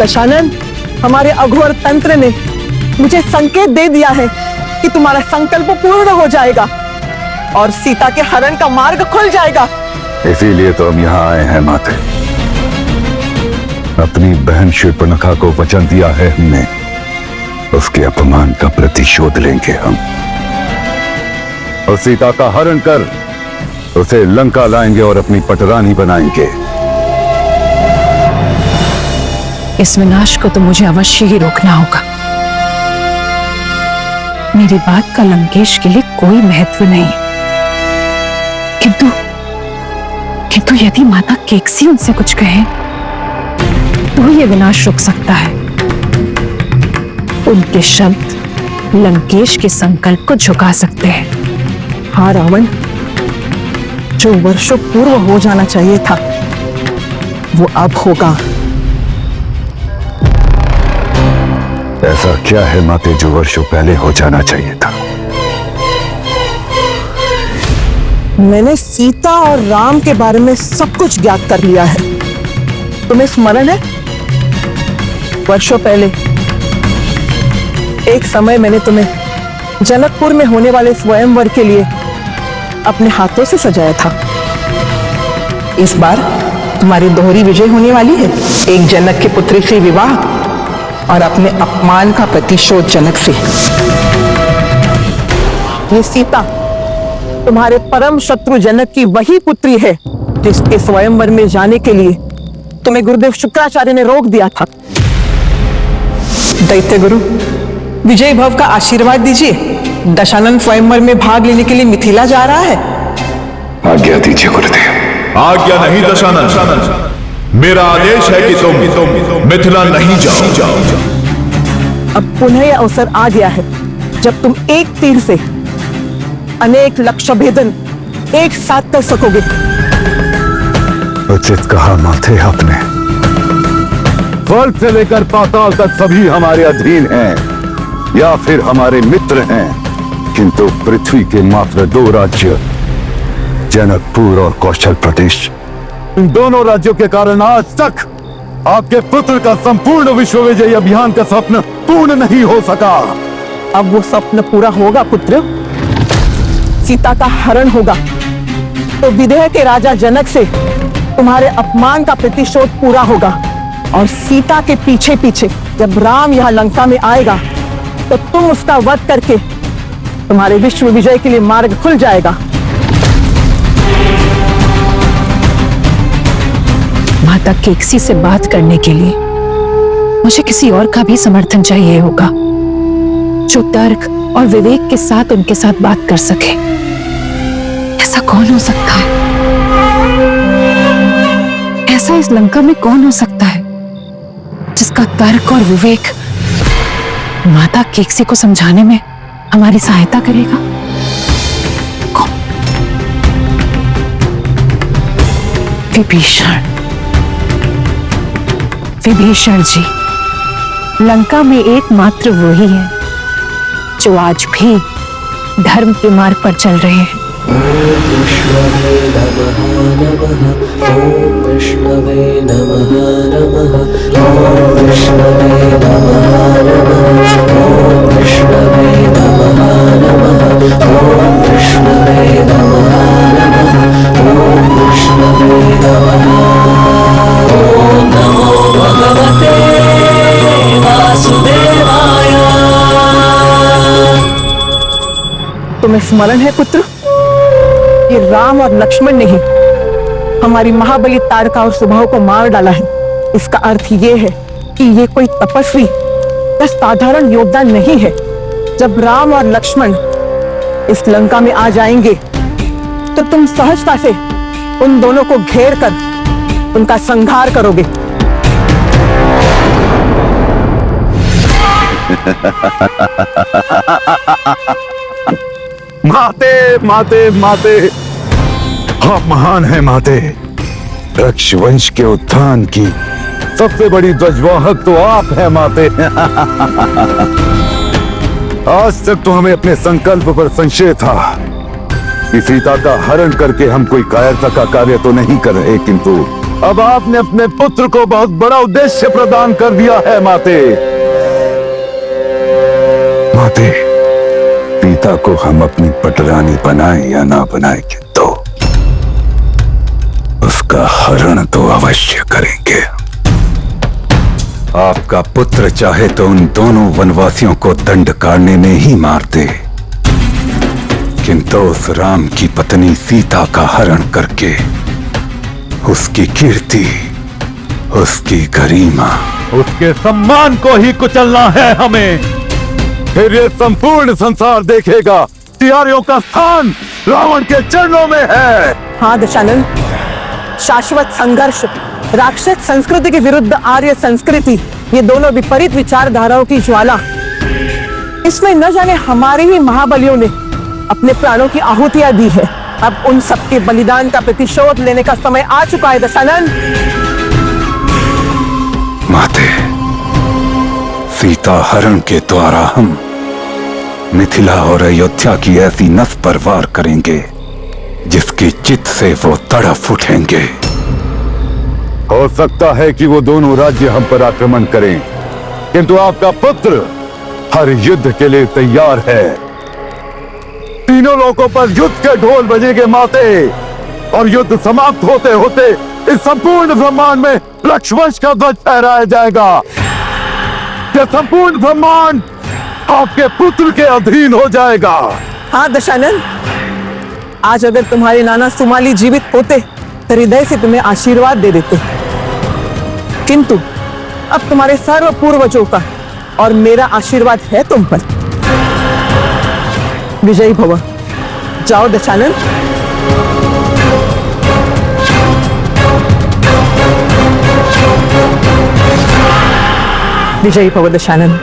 दशानन, हमारे अघोर तंत्र ने मुझे संकेत दे दिया है कि तुम्हारा संकल्प पूर्ण हो जाएगा और सीता के हरण का मार्ग खुल जाएगा। इसीलिए तो हम यहाँ आए हैं माते। अपनी बहन शूर्पणखा को वचन दिया है हमने, उसके अपमान का प्रतिशोध लेंगे हम और सीता का हरण कर उसे लंका लाएंगे और अपनी पटरानी बनाएंगे। इस विनाश को तो मुझे अवश्य ही रोकना होगा। मेरी बात का लंकेश के लिए कोई महत्व नहीं, किंतु यदि माता केकसी उनसे कुछ कहे तो ये विनाश रुक सकता है। उनके शब्द लंकेश के संकल्प को झुका सकते हैं। हाँ रावण, जो वर्षों पूर्व हो जाना चाहिए था वो अब होगा। ऐसा क्या है माते जो वर्षों पहले हो जाना चाहिए था? मैंने सीता और राम के बारे में सब कुछ ज्ञात कर लिया है। तुम्हें स्मरण है, वर्षों पहले एक समय मैंने तुम्हें जनकपुर में होने वाले स्वयंवर के लिए अपने हाथों से सजाया था। इस बार तुम्हारी दोहरी विजय होने वाली है, एक जनक के पुत्री से विवाह और अपने अपमान का प्रतिशोध जनक से। ये सीता तुम्हारे परम शत्रु जनक की वही पुत्री है जिसके स्वयंवर में जाने के लिए तुम्हें गुरुदेव शुक्राचार्य ने रोक दिया था। दैत्य गुरु, विजय भव का आशीर्वाद दीजिए। दशानन स्वयंवर में भाग लेने के लिए मिथिला जा रहा है। आज्ञा दीजिए गुरुदेव। आज्ञा नहीं दशानन, मेरा आदेश है कि तुम मिथिला नहीं जाओ। अब पुनः यह अवसर आ गया है जब तुम एक तीर से अनेक लक्ष्य भेदन एक साथ कर सकोगे। उचित कहा माथे आपने। स्वर्ग से लेकर पाताल तक सभी हमारे अधीन हैं या फिर हमारे मित्र हैं, किंतु पृथ्वी के मात्र 2 राज्य, जनकपुर और कौशल प्रदेश, इन दोनों राज्यों के कारण आज तक आपके पुत्र का संपूर्ण विश्व विजयी अभियान का स्वप्न पूर्ण नहीं हो सका। अब वो स्वप्न पूरा होगा पुत्र। सीता का हरण होगा तो विदेह के राजा जनक से तुम्हारे अपमान का प्रतिशोध पूरा होगा और सीता के पीछे पीछे जब राम यहाँ लंका में आएगा तो तुम उसका वध करके तुम्हारे विश्व विजय के लिए मार्ग खुल जाएगा। माता केकसी से बात करने के लिए मुझे किसी और का भी समर्थन चाहिए होगा, जो तर्क और विवेक के साथ उनके साथ बात कर सके। ऐसा कौन हो सकता है? ऐसा इस लंका में कौन हो सकता है जिसका तर्क और विवेक माता केकसी को समझाने में हमारी सहायता करेगा? कौन? विभीषण जी, लंका में एकमात्र वही है जो आज भी धर्म के मार्ग पर चल रहे हैं। ओम विष्णवे नमः ओम विष्णवे नमः ओम विष्णवे नमः ओम विष्णवे नमः ओम विष्णवे नमः ओम विष्णवे नमः। ओम नमो भगवते वासुदेवाय। तुम्हें स्मरण है पुत्र, ये राम और लक्ष्मण ने ही हमारी महाबली तारका और सुबाहु को मार डाला है। इसका अर्थ ये है कि ये कोई तपस्वी या साधारण योगदान नहीं है। जब राम और लक्ष्मण इस लंका में आ जाएंगे तो तुम सहजता से उन दोनों को घेर कर उनका संहार करोगे। माते माते माते, आप महान हैं माते। रक्षवंश के उत्थान की सबसे बड़ी ध्वजवाहक तो आप हैं माते। आज तक तो हमें अपने संकल्प पर संशय था कि सीता का हरण करके हम कोई कायरता का कार्य तो नहीं कर रहे, किंतु अब आपने अपने पुत्र को बहुत बड़ा उद्देश्य प्रदान कर दिया है माते। माते, पिता को हम अपनी पटरानी बनाए या ना बनाए, किंतु उसका हरण तो अवश्य करेंगे। आपका पुत्र चाहे तो उन दोनों वनवासियों को दंड काटने में ही मार दे, किंतु उस राम की पत्नी सीता का हरण करके उसकी कीर्ति, उसकी गरिमा, उसके सम्मान को ही कुचलना है हमें। फिर ये संपूर्ण संसार देखेगा कि आर्यों का स्थान रावण के चरणों में है। हाँ दशानन, शाश्वत संघर्ष, राक्षस संस्कृति के विरुद्ध आर्य संस्कृति, ये दोनों विपरीत विचारधाराओं की ज्वाला, इसमें न जाने हमारे ही महाबलियों ने अपने प्राणों की आहुतियां दी है। अब उन सबके बलिदान का प्रतिशोध लेने का समय आ चुका है दशानन। माते, सीता हरण के द्वारा हम मिथिला और अयोध्या की ऐसी नस पर वार करेंगे जिसकी चित से वो तड़प उठेंगे। हो सकता है कि वो दोनों राज्य हम पर आक्रमण करें, किंतु आपका पुत्र हर युद्ध के लिए तैयार है। तीनों लोगों पर युद्ध के ढोल बजेंगे माते, और युद्ध समाप्त होते होते इस संपूर्ण ब्रह्मांड में रक्षवंश का ध्वज फहराया जाएगा। यह संपूर्ण ब्रह्मांड आपके पुत्र के अधीन हो जाएगा। हाँ दशानन, आज अगर तुम्हारे नाना सुमाली जीवित होते तो हृदय से तुम्हें आशीर्वाद दे देते, किंतु अब तुम्हारे सर्व पूर्वजों का और मेरा आशीर्वाद है तुम पर। विजयी भव। जाओ दशानन। विजयी भव दशानन।